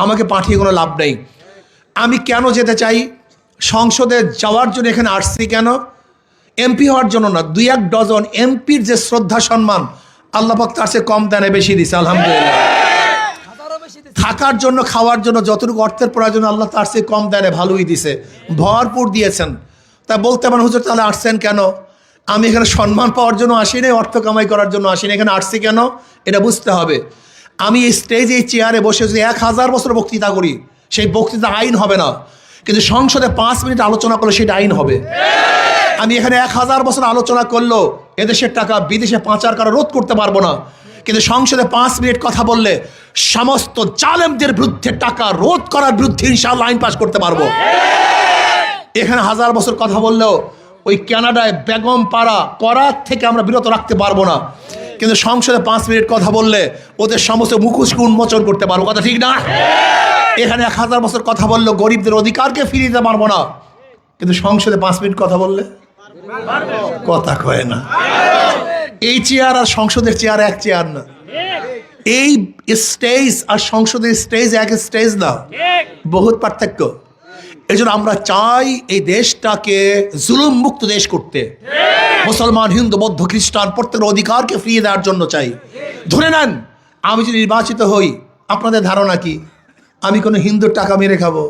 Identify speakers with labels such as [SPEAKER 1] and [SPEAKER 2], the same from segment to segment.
[SPEAKER 1] আমাকে পাঠিয়ে কোনো লাভ নেই। আমি কেন যেতে চাই? সংসদে যাওয়ার জন্য এখানে আসছি কেন? এমপি হওয়ার জন্য না। 2-1 ডজন এমপির যে শ্রদ্ধা সম্মান আল্লাহ পাক তার চেয়ে কম দানে বেশি দিছে, আলহামদুলিল্লাহ। থাকার জন্য, খাওয়ার জন্য যতটুকু অর্থের প্রয়োজন আল্লাহ তার চেয়ে কম দানে ভালোই দিছে, ভরপুর দিয়েছেন। তা বলতে পারেন হুজুর তাহলে আসছেন কেন? আমি এখানে সম্মান পাওয়ার জন্য আসিনি, অর্থ কামাই করার জন্য আসিনি। এখানে আসছি কেন এটা বুঝতে হবে। আমি এই স্টেজে, এই চেয়ারে বসে যদি 1000 বছর বক্তৃতা করি, সেই বক্তৃতা আইন হবে না, কিন্তু সংসদে 5 মিনিট আলোচনা করলে সেটা আইন হবে। আমি এখানে 1000 বছর আলোচনা করলো এদেশের টাকা বিদেশে পাচার করা রোধ করতে পারবো না, কিন্তু সংসদে 5 মিনিট কথা বললে সমস্ত জালেমদের বিরুদ্ধে টাকা রোধ করার বিরুদ্ধে ইনশাআল্লাহ আইন পাস করতে পারবো। এখানে 1000 বছর কথা বললেও ওই কানাডায় বেগম পাড়া করার থেকে আমরা বিরত রাখতে পারবো না, কিন্তু সংসদে 5 মিনিট কথা বললে ওদের সমস্ত মুখোশকে উন্মোচন করতে পারবো। কথা ঠিক না? এখানে 1000 বছর কথা বললেও গরিবদের অধিকারকে ফিরিয়ে দিতে পারবো না, কিন্তু সংসদে 5 মিনিট কথা বললে কথা কয় না। এই চেয়ার আর সংসদের চেয়ার এক চেয়ার না। এই স্টেজ আর সংসদের স্টেজ এক স্টেজ না, বহুত পার্থক্য। এই জন্য আমরা চাই এই দেশটাকে জুলুম মুক্ত দেশ করতে। মুসলমান, হিন্দু, বৌদ্ধ, খ্রিস্টান প্রত্যেকের অধিকারকে ফিরিয়ে দেওয়ার জন্য চাই। ধরে নেন আমি যদি নির্বাচিত হই, আপনাদের ধারণা কি আমি কোনো হিন্দুর টাকা মেরে খাবো?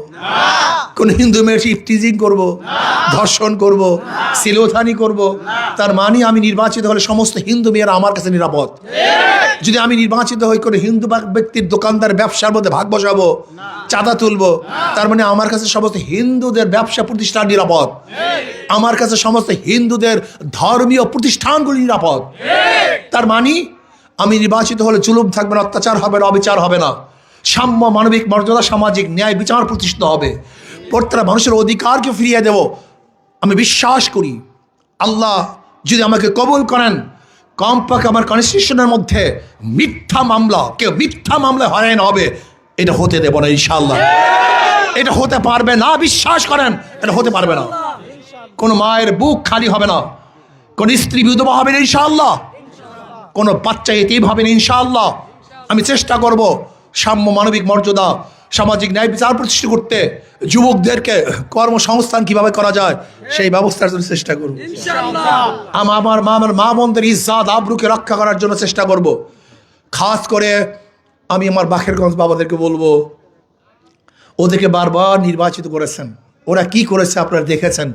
[SPEAKER 1] কোন হিন্দু মেয়ের টিজিং করব, ধর্ষণ করব, সিলোথানি করব? তার মানে আমি নির্বাচিত হলে সমস্ত হিন্দু মেয়েরা আমার কাছে নিরাপদ। যদি আমি নির্বাচিত হই কোনো হিন্দু ব্যক্তির দোকানদার ব্যবসার মধ্যে ভাগ বসাবো, চাঁদা তুলবো, তার মানে আমার কাছে সমস্ত হিন্দুদের ব্যবসা প্রতিষ্ঠান নিরাপদ। আমার কাছে সমস্ত হিন্দুদের ধর্মীয় প্রতিষ্ঠানগুলি নিরাপদ। তার মানে আমি নির্বাচিত হলে জুলুম থাকবে না, অত্যাচার হবে না, অবিচার হবে না, সাম্য, মানবিক মর্যাদা, সামাজিক ন্যায় বিচার প্রতিষ্ঠিত হবে। প্রত্যেকটা মানুষের অধিকারকে ফিরিয়ে দেব। আমি বিশ্বাস করি আল্লাহ যদি আমাকে কবুল করেন, কমপক্ষে আমার কনস্টিটিউশনের মধ্যে মিথ্যা মামলা, কেউ মিথ্যা মামলায় হয়রান হবে, এটা হতে দেব না ইনশাআল্লাহ। এটা হতে পারবে না, বিশ্বাস করেন, এটা হতে পারবে না। কোনো মায়ের বুক খালি হবে না, কোন স্ত্রী বিধবা হবে না ইনশাআল্লাহ, কোনো বাচ্চা এতিম হবে না ইনশাআল্লাহ। আমি চেষ্টা করব সাম্য, মানবিক মর্যাদা, সামাজিক ন্যায় বিচার প্রতিষ্ঠা করতে। যুবকদেরকে কর্মসংস্থান কিভাবে করা যায় সেই ব্যবস্থার জন্য চেষ্টা করব। আমার মা বোনদের ইজ্জত আবরুকে রক্ষা করার জন্য চেষ্টা করব। খাস করে আমি আমার বাখেরগঞ্জ বাবাদেরকে বলবো, ওদেরকে বারবার নির্বাচিত করেছেন, ওরা কি করেছে আপনারা দেখেছেন,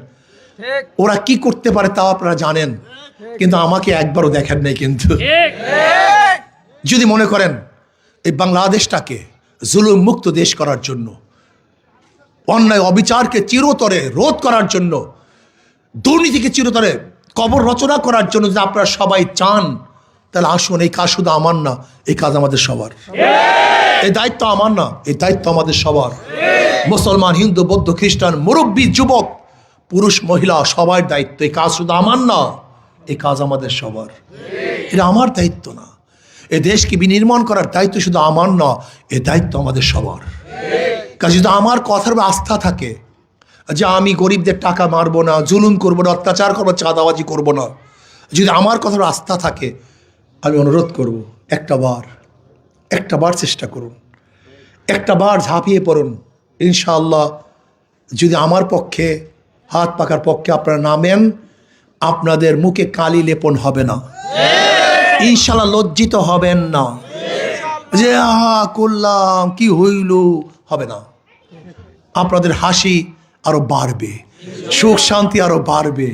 [SPEAKER 1] ওরা কি করতে পারে তাও আপনারা জানেন, কিন্তু আমাকে একবারও দেখেন নাই। কিন্তু যদি মনে করেন এই বাংলাদেশটাকে জুলুম মুক্ত দেশ করার জন্য, অন্যায় অবিচারকে চিরতরে রোধ করার জন্য, দুর্নীতিকে চিরতরে কবর রচনা করার জন্য যদি আপনারা সবাই চান, তাহলে আসুন। এই কাজ শুধু আমার না, এই কাজ আমাদের সবার। এই দায়িত্ব আমার না, এই দায়িত্ব আমাদের সবার। মুসলমান, হিন্দু, বৌদ্ধ, খ্রিস্টান, মুরব্বী, যুবক, পুরুষ, মহিলা, সবার দায়িত্ব। এই কাজ শুধু আমার না, এই কাজ আমাদের সবার। এটা আমার দায়িত্ব না। এই দেশকে বিনির্মাণ করার দায়িত্ব শুধু আমার না, এই দায়িত্ব আমাদের সবার। কাজে যদি আমার কথার আস্থা থাকে যে আমি গরিবদের টাকা মারবো না, জুলুম করবো না, অত্যাচার করবো, চাঁদাবাজি করবো না, যদি আমার কথার আস্থা থাকে, আমি অনুরোধ করব একটা বার চেষ্টা করুন, একটা বার ঝাঁপিয়ে পড়ুন। ইনশাআল্লাহ যদি আমার পক্ষে, হাত পাকার পক্ষে আপনারা নামেন, আপনাদের মুখে কালি লেপন হবে না, ইনশাআল্লাহ লজ্জিত হবেন না যে করলাম কি হইল, হবে না। আপনাদের হাসি আরো বাড়বে, সুখ শান্তি আরো বাড়বে,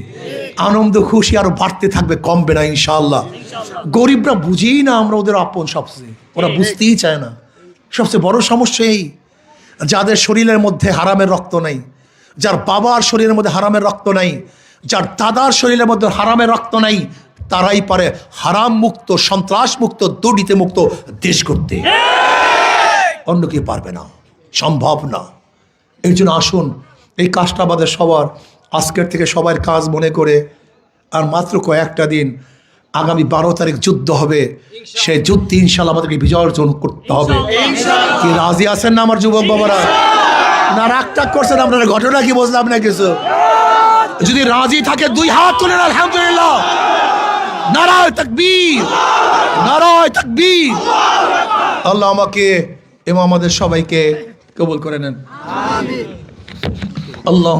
[SPEAKER 1] আনন্দ খুশি আরো বাড়তে থাকবে, কমবে না ইনশাআল্লাহ। গরিবরা বুঝেই না আমরা ওদের আপন, সবচেয়ে ওরা বুঝতেই চায় না। সবচেয়ে বড় সমস্যা এই, যাদের শরীরের মধ্যে হারামের রক্ত নাই, যার বাবার শরীরের মধ্যে হারামের রক্ত নাই, যার দাদার শরীরের মধ্যে হারামের রক্ত নাই, তারাই পারে হারাম মুক্ত, সন্ত্রাস মুক্ত, দুর্নীতি মুক্ত দেশ করতে। অন্য কেউ পারবে না, সম্ভব না। এই জন্য আসুন, এই কাজটা আমাদের সবার। আজকের থেকে সবার কাজ মনে করে, আর মাত্র কয়েকটা দিন, আগামী 12 তারিখ যুদ্ধ হবে, সেই যুদ্ধে ইনশাআল্লাহ আমাদেরকে বিজয় অর্জন করতে হবে। কি রাজি আছেন না আমার যুবক বাবারা? না রাগ টাগ করছেন আপনারা? ঘটনা কি বুঝলাম না কিছু। যদি রাজি থাকে 2 হাত তুলেন আলহামদুলিল্লাহ। নারায়ে তাকবীর, নারায়ে তাকবীর। আল্লাহ আমাকে এবং আমাদের সবাইকে কবুল করে নেন। আল্লাহ